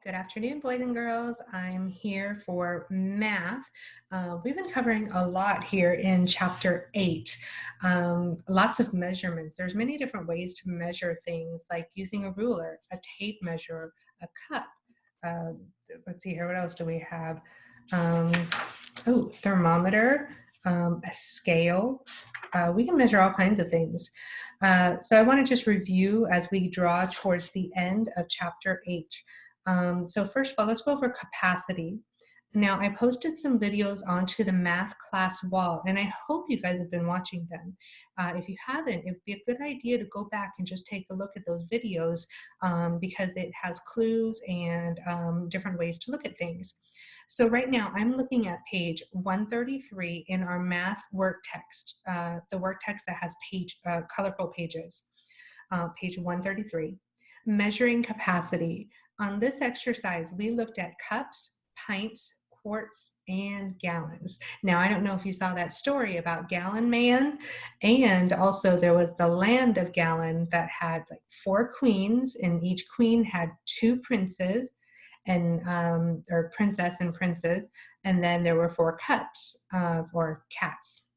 Good afternoon, boys and girls. I'm here for math. We've been covering a lot here in chapter 8. Lots of measurements. There's many different ways to measure things, like using a ruler, a tape measure, a cup. Uh, let's see here. What else do we have? Um, Thermometer, a scale. We can measure all kinds of things. So I want to just review as we draw towards the end of chapter 8. So first of all, let's go over capacity. Now, I posted some videos onto the math class wall, and I hope you guys have been watching them. If you haven't, it would be a good idea to go back and just take a look at those videos because it has clues and different ways to look at things. So right now, I'm looking at page 133 in our math work text, the work text that has colorful pages, page 133, measuring capacity. On this exercise, we looked at cups, pints, quarts, and gallons. Now, I don't know if you saw that story about Gallon Man, and also there was the Land of Gallon that had like 4 queens, and each queen had 2 princes, and or princess and princes, and then there were 4 cups or cats.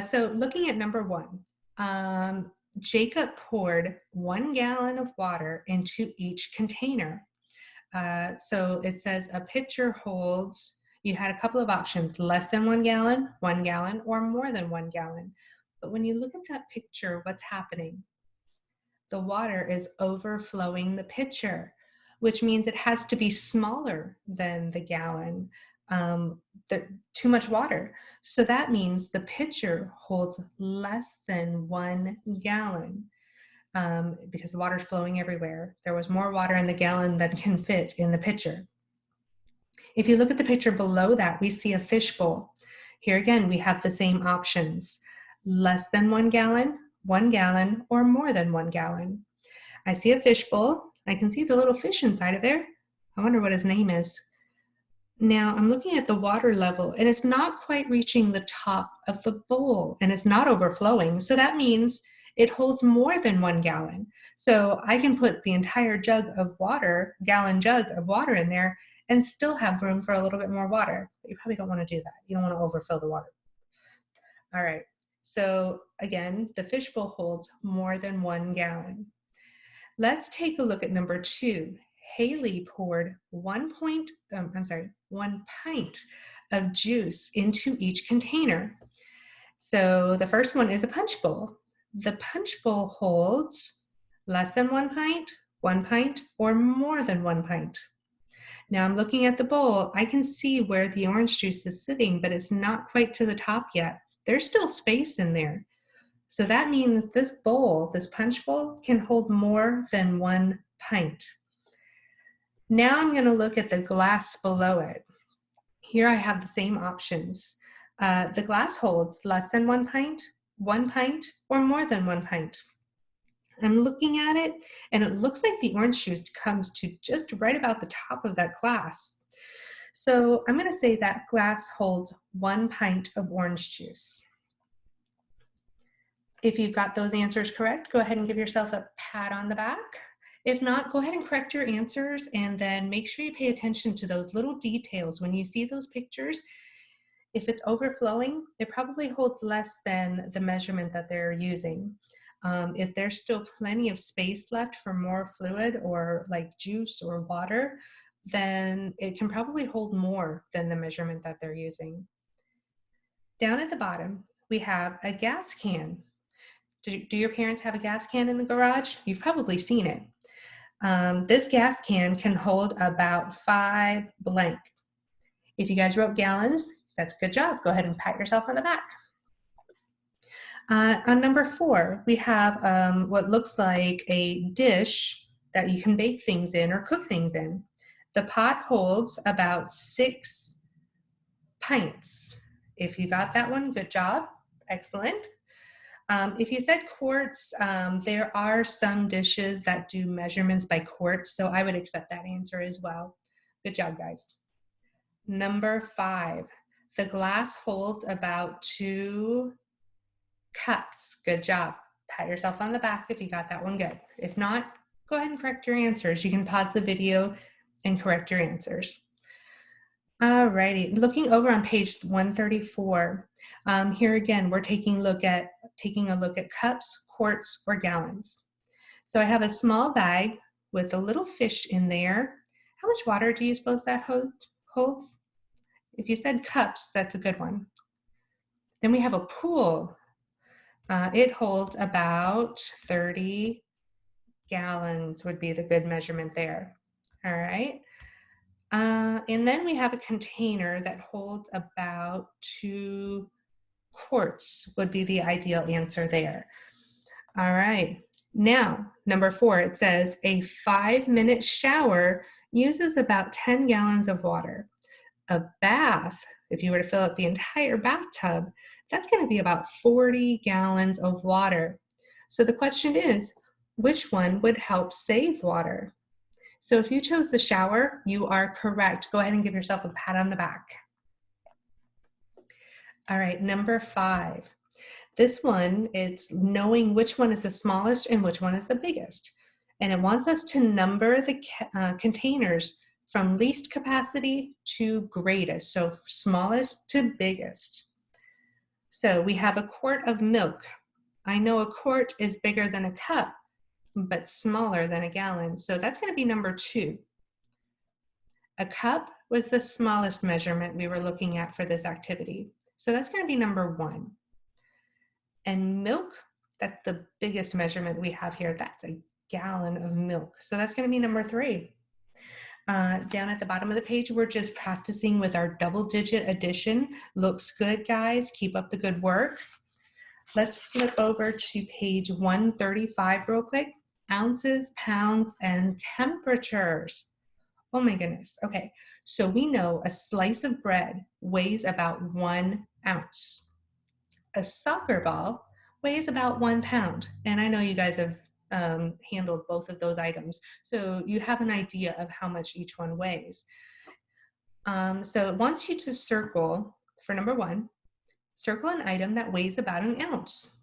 So looking at number 1, Jacob poured 1 gallon of water into each container. So it says a pitcher holds, you had a couple of options, less than 1 gallon, 1 gallon, or more than 1 gallon. But when you look at that picture, what's happening? The water is overflowing the pitcher, which means it has to be smaller than the gallon. Too much water. So that means the pitcher holds less than 1 gallon because the water is flowing everywhere. There was more water in the gallon than can fit in the pitcher. If you look at the picture below that, we see a fishbowl. Here again, we have the same options. Less than 1 gallon, 1 gallon, or more than 1 gallon. I see a fishbowl. I can see the little fish inside of there. I wonder what his name is. Now I'm looking at the water level, and it's not quite reaching the top of the bowl, and it's not overflowing. So that means it holds more than 1 gallon. So I can put the entire gallon jug of water in there and still have room for a little bit more water. But you probably don't want to do that. You don't want to overfill the water. All right. So again, the fishbowl holds more than 1 gallon. Let's take a look at number 2. Haley poured 1 pint of juice into each container. So the first one is a punch bowl. The punch bowl holds less than 1 pint, or more than 1 pint. Now I'm looking at the bowl. I can see where the orange juice is sitting, but it's not quite to the top yet. There's still space in there. So that means this bowl, this punch bowl, can hold more than 1 pint. Now I'm going to look at the glass below it. Here I have the same options. The glass holds less than 1 pint, 1 pint, or more than 1 pint. I'm looking at it, and it looks like the orange juice comes to just right about the top of that glass. So I'm going to say that glass holds 1 pint of orange juice. If you've got those answers correct, go ahead and give yourself a pat on the back. If not, go ahead and correct your answers, and then make sure you pay attention to those little details. When you see those pictures, if it's overflowing, it probably holds less than the measurement that they're using. If there's still plenty of space left for more fluid or like juice or water, then it can probably hold more than the measurement that they're using. Down at the bottom, we have a gas can. Do your parents have a gas can in the garage? You've probably seen it. This gas can hold about 5 blank. If you guys wrote gallons, that's a good job. Go ahead and pat yourself on the back. On number 4, we have what looks like a dish that you can bake things in or cook things in. The pot holds about 6 pints. If you got that one, good job. Excellent. If you said quarts, there are some dishes that do measurements by quarts, so I would accept that answer as well. Good job, guys. Number 5, the glass holds about 2 cups. Good job. Pat yourself on the back if you got that one good. If not, go ahead and correct your answers. You can pause the video and correct your answers. Alrighty, looking over on page 134, here again, we're taking a look at cups, quarts, or gallons. So I have a small bag with a little fish in there. How much water do you suppose that holds? If you said cups, that's a good one. Then we have a pool. It holds about 30 gallons would be the good measurement there. All right. And then we have a container that holds about 2 quarts would be the ideal answer there. All right. Now, number 4, it says a 5-minute shower uses about 10 gallons of water. A bath, if you were to fill up the entire bathtub, that's going to be about 40 gallons of water. So the question is, which one would help save water? So if you chose the shower, you are correct. Go ahead and give yourself a pat on the back. All right, number 5. This one, it's knowing which one is the smallest and which one is the biggest. And it wants us to number the containers from least capacity to greatest, so smallest to biggest. So we have a quart of milk. I know a quart is bigger than a cup, but smaller than a gallon, so that's going to be number 2. A cup was the smallest measurement we were looking at for this activity, so that's going to be number 1. And milk, that's the biggest measurement we have here. That's a gallon of milk. So that's going to be number 3. Down at the bottom of the page, we're just practicing with our double-digit addition. Looks good, guys. Keep up the good work. Let's flip over to page 135 real quick. Ounces, pounds, and temperatures. Oh my goodness. Okay, so we know a slice of bread weighs about 1 ounce. A soccer ball weighs about 1 pound. And I know you guys have handled both of those items, so you have an idea of how much each one weighs. So it wants you to circle, for number 1, circle an item that weighs about 1 ounce.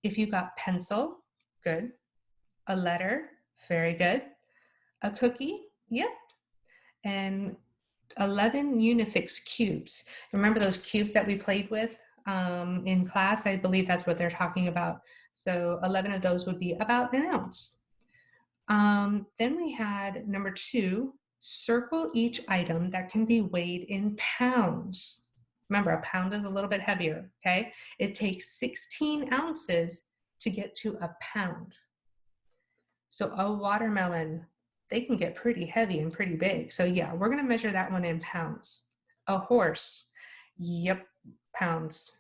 If you got pencil, good. A letter, very good. A cookie, yep. And 11 Unifix cubes. Remember those cubes that we played with in class? I believe that's what they're talking about. So 11 of those would be about 1 ounce. Then we had number 2, circle each item that can be weighed in pounds. Remember, a pound is a little bit heavier, okay? It takes 16 ounces to get to a pound. So a watermelon, they can get pretty heavy and pretty big. So yeah, we're gonna measure that one in pounds. A horse, yep, pounds.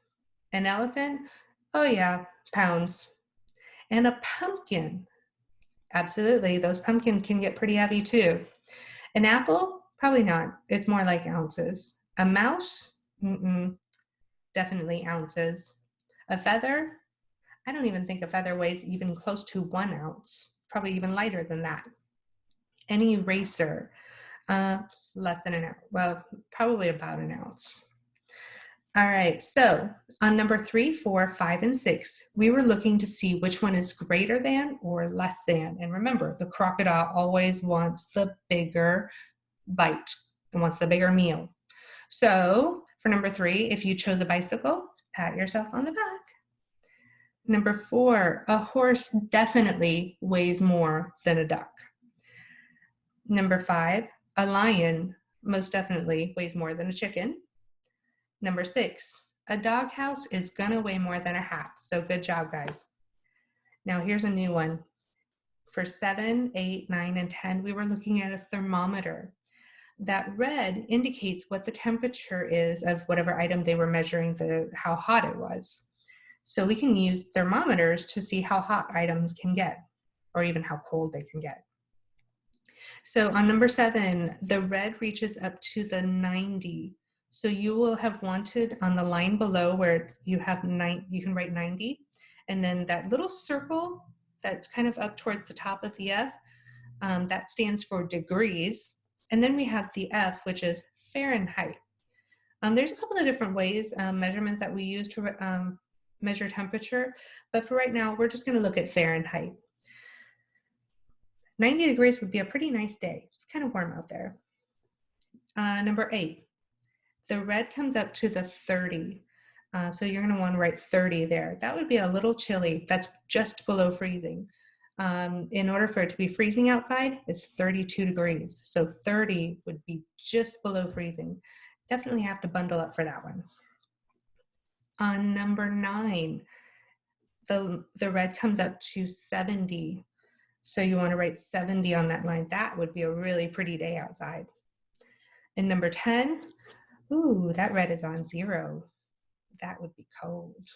An elephant, oh yeah, pounds. And a pumpkin, absolutely, those pumpkins can get pretty heavy too. An apple, probably not, it's more like ounces. A mouse, definitely ounces. A feather, I don't even think a feather weighs even close to 1 ounce, probably even lighter than that. An eraser, less than 1 ounce, well, probably about 1 ounce. All right, so on number 3, 4, 5, and 6, we were looking to see which one is greater than or less than. And remember, the crocodile always wants the bigger bite and wants the bigger meal. So for number 3, if you chose a bicycle, pat yourself on the back. Number 4, a horse definitely weighs more than a duck. Number 5, a lion most definitely weighs more than a chicken. Number 6, a doghouse is gonna weigh more than a hat. So good job, guys. Now here's a new one. For 7, 8, 9, and 10, we were looking at a thermometer. That red indicates what the temperature is of whatever item they were measuring, how hot it was. So we can use thermometers to see how hot items can get, or even how cold they can get. So on number 7, the red reaches up to the 90. So you will have wanted on the line below where you have you can write 90, and then that little circle that's kind of up towards the top of the F, that stands for degrees. And then we have the F, which is Fahrenheit. There's a couple of different ways, measurements that we use to measure temperature, but for right now, we're just gonna look at Fahrenheit. 90 degrees would be a pretty nice day. It's kind of warm out there. Number 8, the red comes up to the 30. So you're going to want to write 30 there. That would be a little chilly. That's just below freezing. In order for it to be freezing outside, it's 32 degrees. So 30 would be just below freezing. Definitely have to bundle up for that one. On number 9, the red comes up to 70. So you want to write 70 on that line. That would be a really pretty day outside. And number 10, ooh, that red is on 0. That would be cold.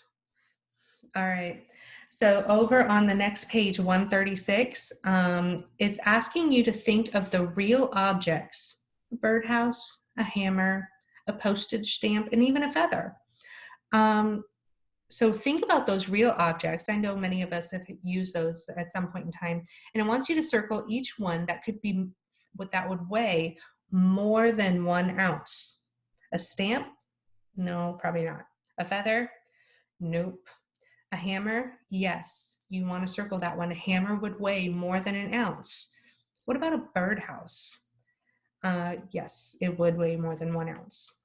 All right. So over on the next page, 136, it's asking you to think of the real objects: a birdhouse, a hammer, a postage stamp, and even a feather. So think about those real objects. I know many of us have used those at some point in time, and I want you to circle each one that could be what that would weigh more than 1 ounce. A stamp? No, probably not. A feather? Nope. A hammer? Yes, you want to circle that one. A hammer would weigh more than 1 ounce. What about a birdhouse? Yes, it would weigh more than 1 ounce.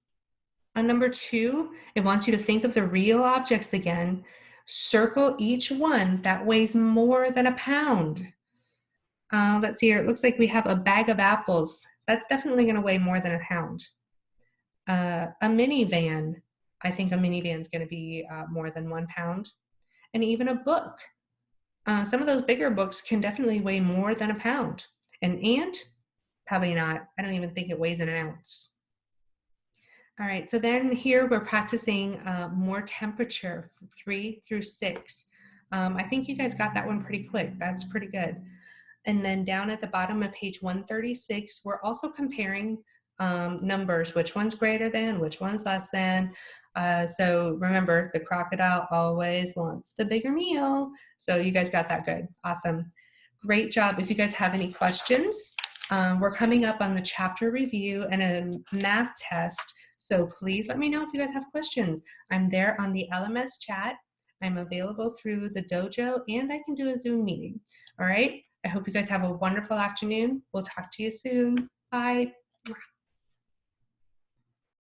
On number 2, it wants you to think of the real objects again. Circle each one that weighs more than 1 pound. Let's see here. It looks like we have a bag of apples. That's definitely going to weigh more than 1 pound. A minivan. I think a minivan is going to be more than 1 pound. And even a book. Some of those bigger books can definitely weigh more than 1 pound. An ant? Probably not. I don't even think it weighs 1 ounce. All right, so then here we're practicing more temperature, 3 through 6. I think you guys got that one pretty quick. That's pretty good. And then down at the bottom of page 136, we're also comparing numbers, which one's greater than, which one's less than. So remember, the crocodile always wants the bigger meal. So you guys got that good. Awesome. Great job. If you guys have any questions, we're coming up on the chapter review and a math test. So please let me know if you guys have questions. I'm there on the LMS chat. I'm available through the dojo, and I can do a Zoom meeting. All right. I hope you guys have a wonderful afternoon. We'll talk to you soon. Bye.